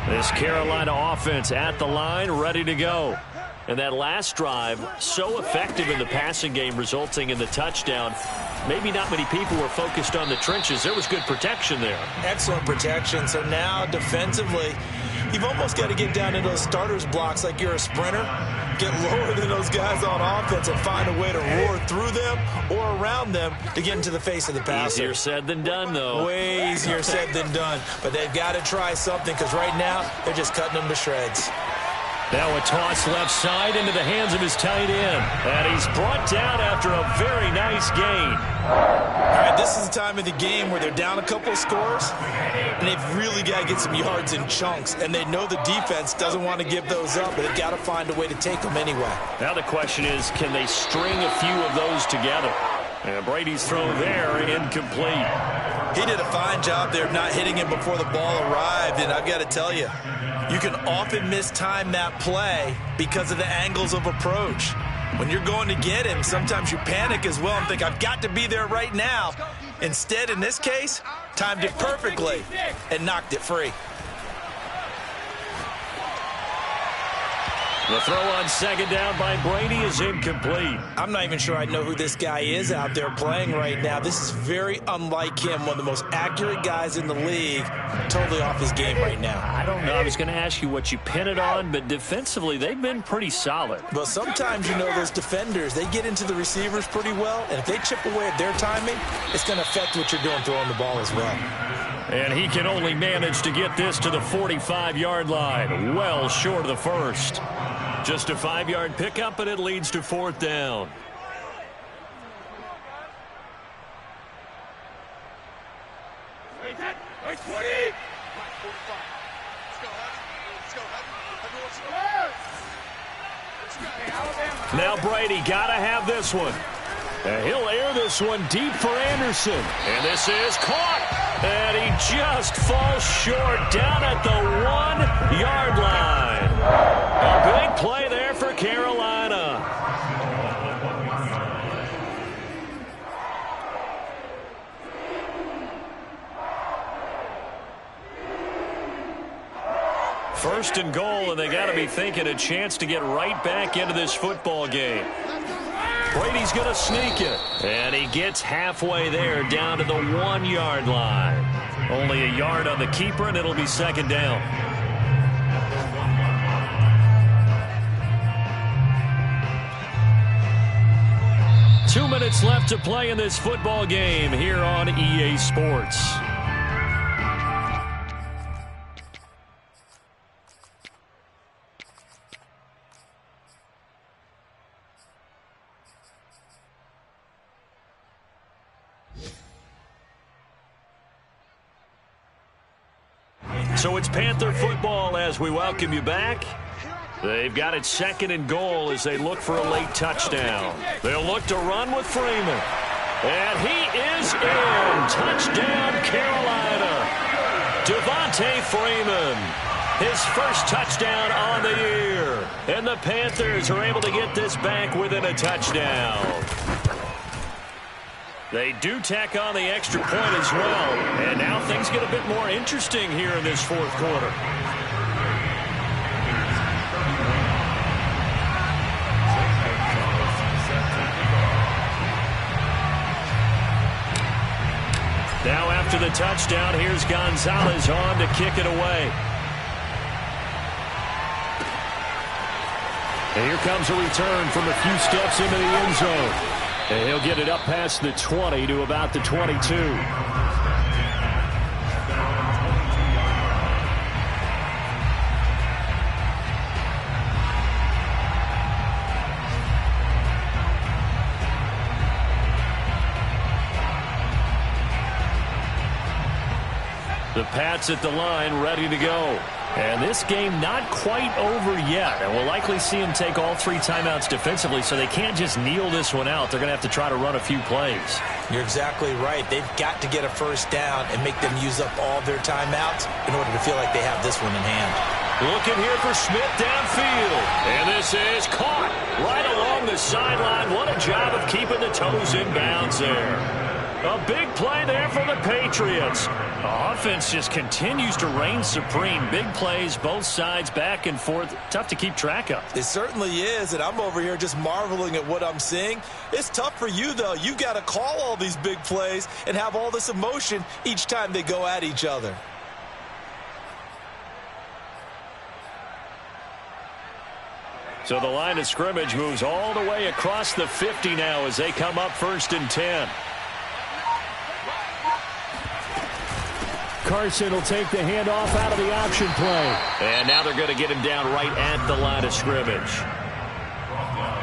This Carolina offense at the line, ready to go. And that last drive, so effective in the passing game, resulting in the touchdown. Maybe not many people were focused on the trenches. There was good protection there. Excellent protection. So now defensively, you've almost got to get down into those starters blocks like you're a sprinter. Get lower than those guys on offense and find a way to roar through them or around them to get into the face of the passer. Easier said than done, though. Way easier said than done. But they've got to try something because right now they're just cutting them to shreds. Now a toss left side into the hands of his tight end. And he's brought down after a very nice gain. All right, this is the time of the game where they're down a couple of scores, and they've really got to get some yards in chunks. And they know the defense doesn't want to give those up, but they've got to find a way to take them anyway. Now the question is, can they string a few of those together? And Brady's throw there, incomplete. He did a fine job there of not hitting him before the ball arrived, and I've got to tell you, you can often mistime that play because of the angles of approach. When you're going to get him, sometimes you panic as well and think, I've got to be there right now. Instead, in this case, timed it perfectly and knocked it free. The throw on second down by Brady is incomplete. I'm not even sure I know who this guy is out there playing right now. This is very unlike him, one of the most accurate guys in the league, totally off his game right now. I don't know. I was going to ask you what you pin it on, but defensively, they've been pretty solid. Well, sometimes, you know, those defenders, they get into the receivers pretty well, and if they chip away at their timing, it's going to affect what you're doing throwing the ball as well. And he can only manage to get this to the 45-yard line, well short of the first. Just a 5-yard pickup, and it leads to fourth down. Now Brady got to have this one. And he'll air this one deep for Anderson. And this is caught. And he just falls short down at the 1-yard line. A big play there for Carolina. First and goal, and they got to be thinking a chance to get right back into this football game. Brady's going to sneak it. And he gets halfway there down to the 1-yard line. Only a yard on the keeper, and it'll be second down. Two minutes left to play in this football game here on EA Sports. So it's Panther football as we welcome you back. They've got it second and goal as they look for a late touchdown. They'll look to run with Freeman. And he is in. Touchdown, Carolina. Devontae Freeman. His first touchdown on the year. And the Panthers are able to get this back within a touchdown. They do tack on the extra point as well. And now things get a bit more interesting here in this fourth quarter. Now after the touchdown, here's Gonzalez on to kick it away. And here comes a return from a few steps into the end zone. And he'll get it up past the 20 to about the 22. The Pats at the line ready to go. And this game not quite over yet. And we'll likely see them take all 3 timeouts defensively, so they can't just kneel this one out. They're going to have to try to run a few plays. You're exactly right. They've got to get a first down and make them use up all their timeouts in order to feel like they have this one in hand. Looking here for Smith downfield. And this is caught right along the sideline. What a job of keeping the toes in bounds there. A big play there for the Patriots. The offense just continues to reign supreme. Big plays, both sides, back and forth. Tough to keep track of. It certainly is, and I'm over here just marveling at what I'm seeing. It's tough for you, though. You've got to call all these big plays and have all this emotion each time they go at each other. So the line of scrimmage moves all the way across the 50 now as they come up first and 10. Carson will take the handoff out of the option play. And now they're going to get him down right at the line of scrimmage.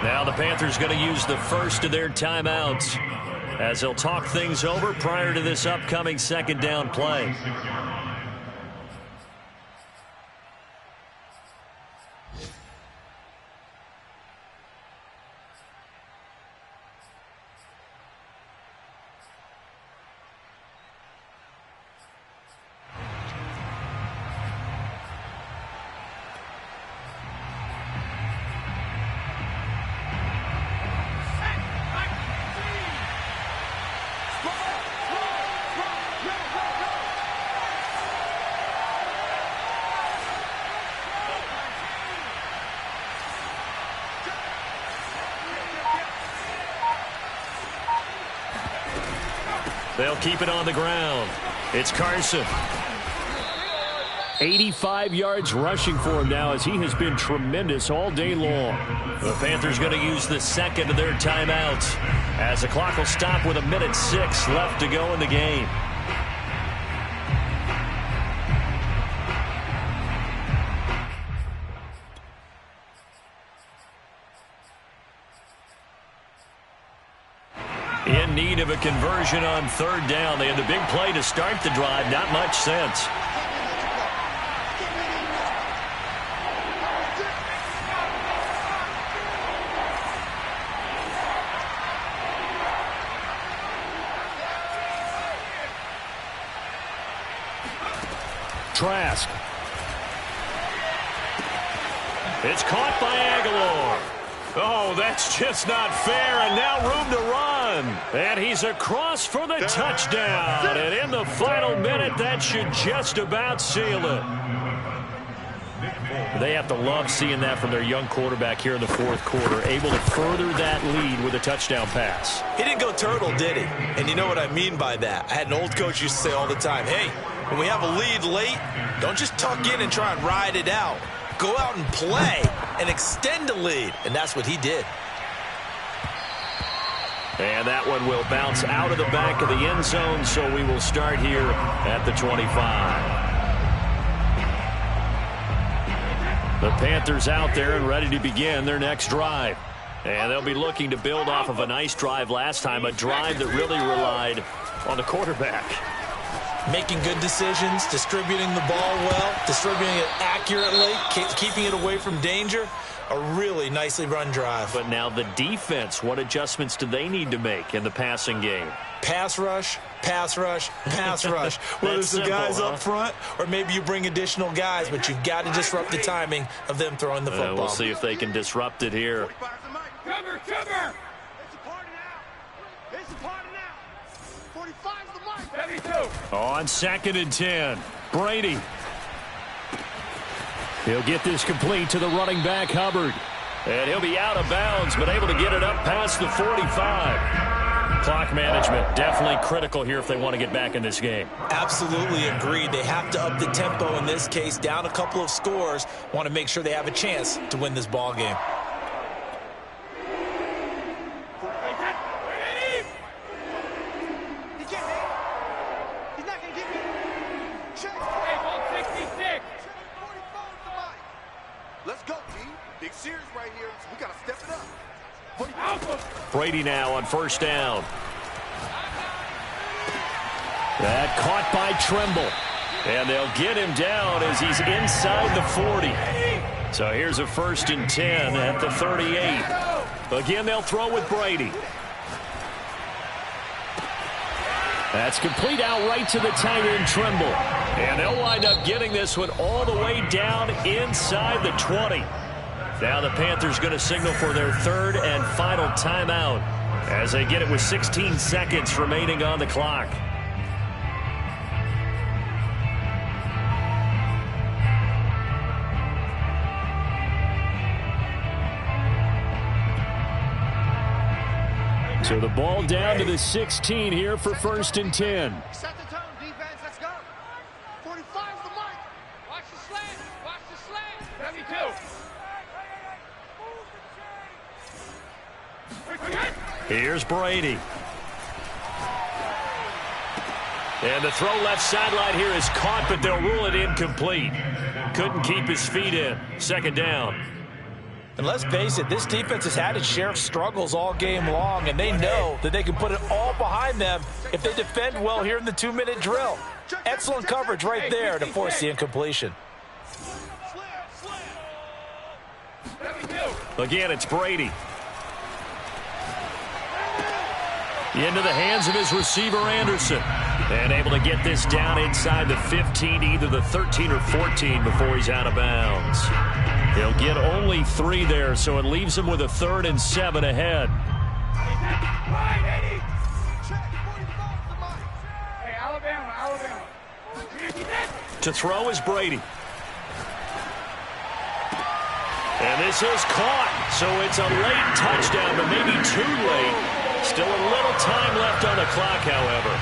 Now the Panthers going to use the first of their timeouts as they'll talk things over prior to this upcoming second down play. They'll keep it on the ground. It's Carson. 85 yards rushing for him now as he has been tremendous all day long. The Panthers going to use the second of their timeouts as the clock will stop with 1:06 left to go in the game. In need of a conversion on third down. They had the big play to start the drive. Not much sense. Trask. It's caught by Aguilar. Oh, that's just not fair, and now room to run. And he's across for the touchdown. And in the final minute, that should just about seal it. They have to love seeing that from their young quarterback here in the fourth quarter, able to further that lead with a touchdown pass. He didn't go turtle, did he? And you know what I mean by that. I had an old coach used to say all the time, hey, when we have a lead late, don't just tuck in and try and ride it out. Go out and play and extend the lead. And that's what he did. And that one will bounce out of the back of the end zone, so we will start here at the 25. The Panthers out there and ready to begin their next drive. And they'll be looking to build off of a nice drive last time, a drive that really relied on the quarterback. Making good decisions, distributing the ball well, distributing it accurately, keeping it away from danger. A really nicely run drive. But now the defense, what adjustments do they need to make in the passing game? Pass rush, pass rush, pass rush. Whether it's the guys up front or maybe you bring additional guys, but you've got to disrupt the timing of them throwing the football. We'll see if they can disrupt it here. Cover! It's a party now. It's a party now. 45's the mic. 72. On 2nd and 10, Brady. He'll get this complete to the running back, Hubbard. And he'll be out of bounds, but able to get it up past the 45. Clock management definitely critical here if they want to get back in this game. Absolutely agreed. They have to up the tempo in this case, down a couple of scores. Want to make sure they have a chance to win this ball game. He's not going to get me. Check. Let's go, G. Big series right here. We got to step it up. Brady now on 1st down. That caught by Tremble. And they'll get him down as he's inside the 40. So here's a 1st and 10 at the 38. Again, they'll throw with Brady. That's complete out right to the tight end, Tremble. And they'll wind up getting this one all the way down inside the 20. Now the Panthers going to signal for their 3rd and final timeout as they get it with 16 seconds remaining on the clock. So the ball down to the 16 here for 1st and 10. Set the tone, defense. Let's go. 45's the mic. Watch the slant. Watch the slant. 72. Here's Brady. And the throw left sideline here is caught, but they'll rule it incomplete. Couldn't keep his feet in. 2nd down. And let's face it, this defense has had its share of struggles all game long, and they know that they can put it all behind them if they defend well here in the 2-minute drill. Excellent coverage right there to force the incompletion. Again, it's Brady. Into the hands of his receiver, Anderson. And able to get this down inside the 15, either the 13 or 14 before he's out of bounds. He'll get only 3 there, so it leaves him with a 3rd and 7 ahead. To throw is Brady. And this is caught, so it's a late touchdown, but maybe too late. Still a little time left on the clock, however.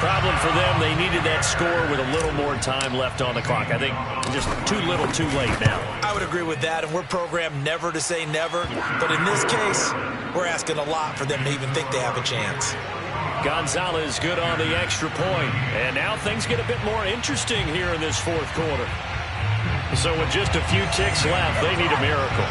Problem for them, they needed that score with a little more time left on the clock. I think just too little, too late now. I would agree with that, and we're programmed never to say never. But in this case, we're asking a lot for them to even think they have a chance. Gonzalez good on the extra point. And now things get a bit more interesting here in this 4th quarter. So with just a few ticks left, they need a miracle.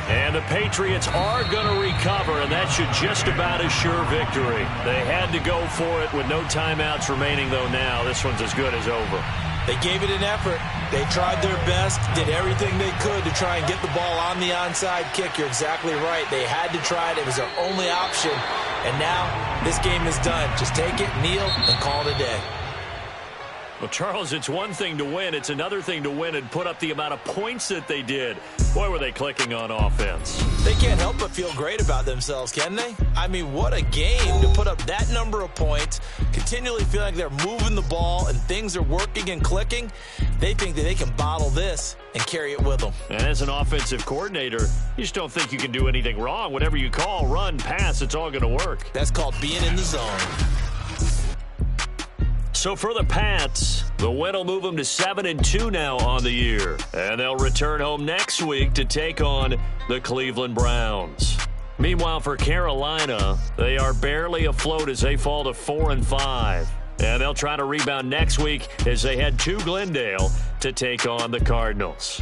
And the Patriots are going to recover, and that should just about assure victory. They had to go for it with no timeouts remaining, though now this one's as good as over. They gave it an effort. They tried their best, did everything they could to try and get the ball on the onside kick. You're exactly right. They had to try it. It was their only option. And now this game is done. Just take it, kneel, and call it a day. Well, Charles, it's one thing to win. It's another thing to win and put up the amount of points that they did. Boy, were they clicking on offense. They can't help but feel great about themselves, can they? I mean, what a game to put up that number of points, continually feel like they're moving the ball and things are working and clicking. They think that they can bottle this and carry it with them. And as an offensive coordinator, you just don't think you can do anything wrong. Whatever you call, run, pass, it's all going to work. That's called being in the zone. So for the Pats, the win will move them to 7-2 now on the year. And they'll return home next week to take on the Cleveland Browns. Meanwhile, for Carolina, they are barely afloat as they fall to 4-5. And they'll try to rebound next week as they head to Glendale to take on the Cardinals.